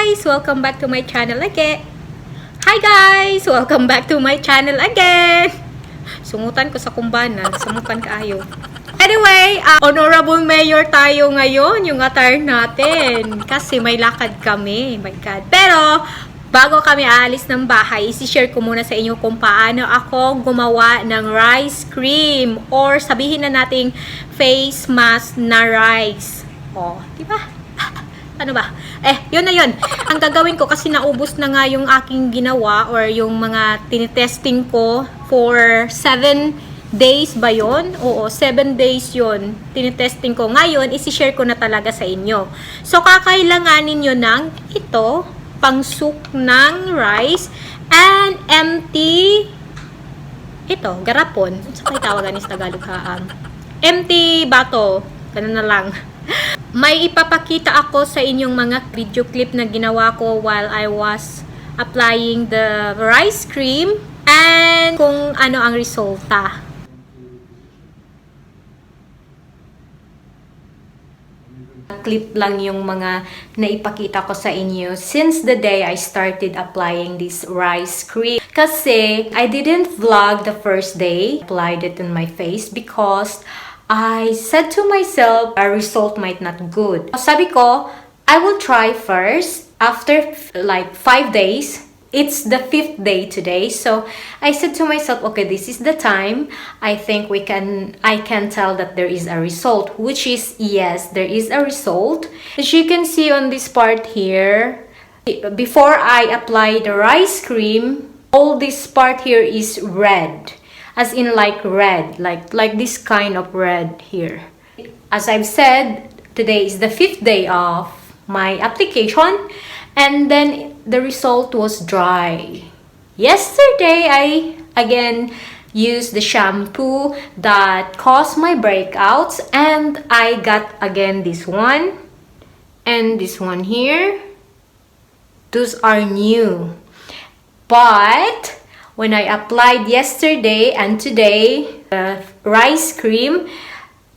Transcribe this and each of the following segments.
guys! Welcome back to my channel again. Hi guys! Welcome back to my channel again. Sungutan ko sa kumbanan. Samukan kaayo. Anyway, honorable mayor tayo ngayon, yung attire natin. Kasi may lakad kami. My God. Pero, bago kami aalis ng bahay, isi-share ko muna sa inyo kung paano ako gumawa ng rice cream. Or sabihin na nating face mask na rice. O, diba? Ano ba? Yun na yun. Ang gagawin ko kasi naubos na nga yung aking ginawa or yung mga tinitesting ko for 7 days ba yun? Oo, 7 days yun. Tinitesting ko. Ngayon, isi-share ko na talaga sa inyo. So, kakailanganin nyo ng ito, pangsuk ng rice, and empty, ito, garapon. Sa may tawagan is Tagalog ha? Empty bottle. Ganun na lang. May ipapakita ako sa inyong mga video clip na ginawa ko while I was applying the rice cream and kung ano ang resulta. Clip lang yung mga naipakita ko sa inyo since the day I started applying this rice cream. Kasi I didn't vlog the first day I applied it on my face because I said to myself, a result might not good. Sabi ko, I will try first. After like 5 days, it's the 5th day today. So I said to myself, okay, this is the time. I think I can tell that there is a result, which is, yes, there is a result. As you can see on this part here, before I apply the rice cream, all this part here is red. As in like red, like this kind of red here. As I've said, today is the 5th day of my application, and then the result was dry. Yesterday, I again used the shampoo that caused my breakouts, and I got again this one, and this one here. Those are new. But when I applied yesterday and today, the rice cream,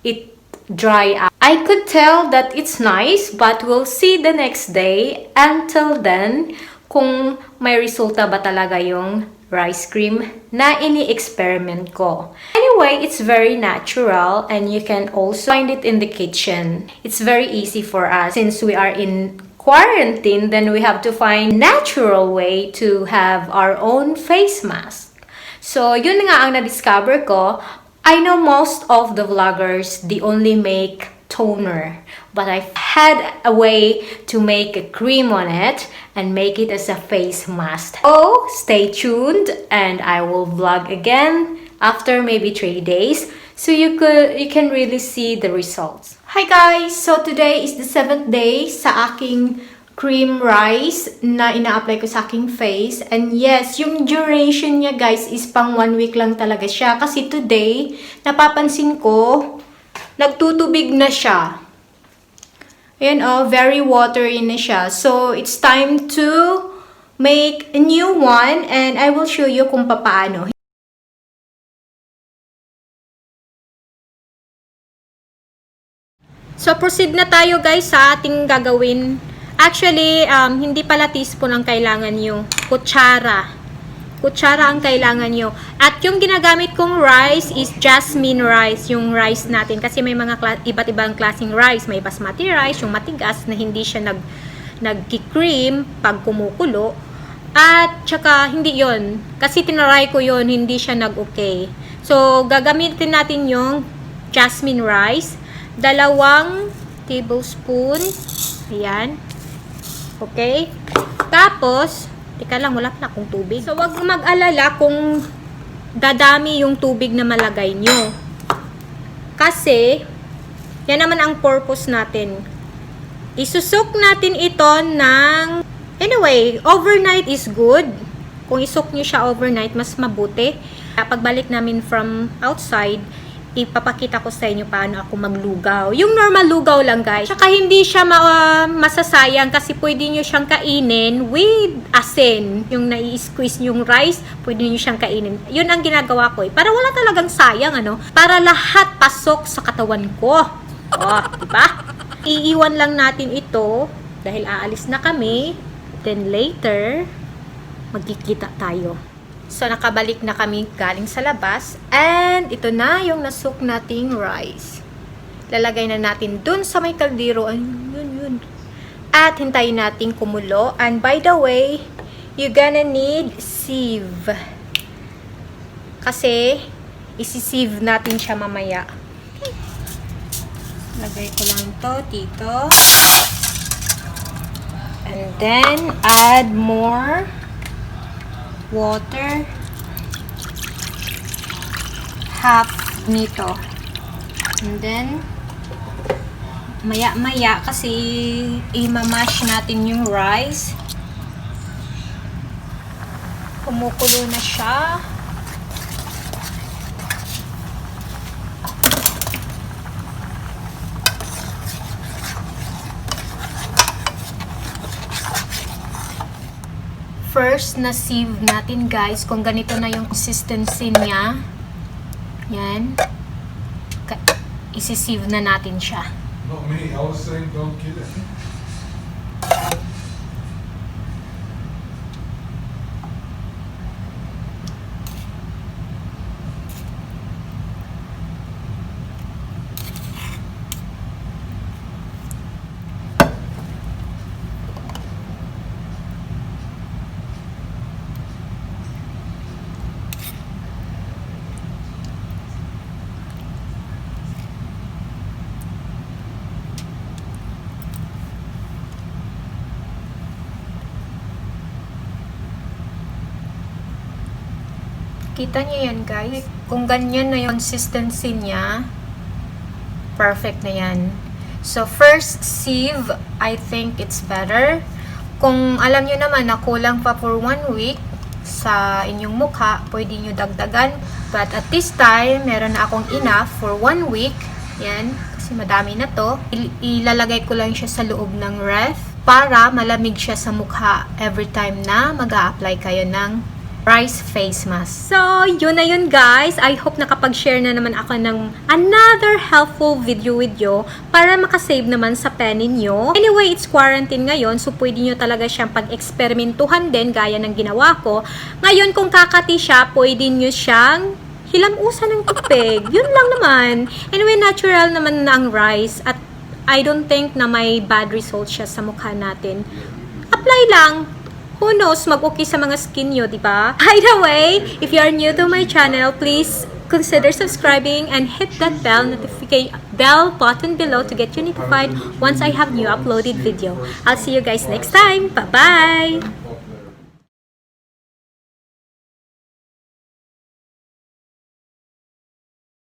it dry out. I could tell that it's nice, but we'll see the next day. Until then, kung may resulta ba talaga yung rice cream na ini-experiment ko. Anyway, it's very natural and you can also find it in the kitchen. It's very easy for us since we are in quarantine, then we have to find natural way to have our own face mask. So, yun nga ang na-discover ko. I know most of the vloggers, they only make toner. But I had a way to make a cream on it and make it as a face mask. So, stay tuned and I will vlog again after maybe 3 days. So you can really see the results. Hi guys! So today is the 7th day sa aking cream rice na ina-apply ko sa aking face. And yes, yung duration niya guys is pang 1 week lang talaga siya. Kasi today, napapansin ko, nagtutubig na siya. Ayan very watery na siya. So it's time to make a new one and I will show you kung paano. So, proceed na tayo guys sa ating gagawin. Actually, hindi pala teaspoon ang kailangan nyo. Kutsara. Kutsara ang kailangan nyo. At yung ginagamit kong rice is jasmine rice. Yung rice natin. Kasi may mga iba't ibang klaseng rice. May basmati rice, yung matigas na hindi siya nag-cream pag kumukulo. At saka, hindi yon. Kasi tinaray ko yon, hindi siya nag-okay. So, gagamitin natin yung jasmine rice. 2 tablespoon. Ayan. Okay. Tapos, teka lang, wala pala akong tubig. So, wag mag-alala kung dadami yung tubig na malagay nyo. Kasi, yan naman ang purpose natin. Isusok natin ito ng, anyway, overnight is good. Kung isok nyo siya overnight, mas mabuti. Pagbalik namin from outside, ipapakita ko sa inyo paano ako maglugaw. Yung normal lugaw lang guys. Tsaka hindi siya masasayang kasi pwede nyo siyang kainin with asin. Yung nai-squeeze yung rice, pwede nyo siyang kainin. Yun ang ginagawa ko Para wala talagang sayang Para lahat pasok sa katawan ko. Diba? Iiwan lang natin ito dahil aalis na kami. Then later, magkikita tayo. So, nakabalik na kami galing sa labas. And ito na yung nasuk nating rice. Lalagay na natin dun sa may kaldero. Yun. At hintayin natin kumulo. And by the way, you're gonna need sieve. Kasi, isi-sieve natin siya mamaya. Lagay ko lang to dito. And then, add more water. Half nito. And then, maya-maya kasi i-mash natin yung rice. Kumukulo na siya. First na sieve natin guys, kung ganito na yung consistency niya. Yan. Isi-sieve na natin siya. Not me, I was saying don't kill it. Kita niyo yan guys. Kung ganyan na yung consistency niya, perfect na yan. So first sieve, I think it's better. Kung alam niyo naman na kulang pa for 1 week sa inyong mukha, pwede niyo dagdagan. But at this time, meron na akong enough for 1 week. Yan, kasi madami na to. Ilalagay ko lang siya sa loob ng ref para malamig siya sa mukha every time na mag-a-apply kayo ng rice face mask. So, yun na yun guys. I hope nakapag-share na naman ako ng another helpful video with you para makasave naman sa pen ninyo. Anyway, it's quarantine ngayon, so pwede nyo talaga siyang pag-eksperimentuhan din gaya ng ginawa ko. Ngayon, kung kakati siya, pwede nyo siyang hilamusan ng tubig. Yun lang naman. Anyway, natural naman na ang rice at I don't think na may bad result siya sa mukha natin. Apply lang. Who knows, mag-okay sa mga skin nyo, diba? By the way, if you are new to my channel, please consider subscribing and hit that bell button below to get you notified once I have new uploaded video. I'll see you guys next time. Bye-bye!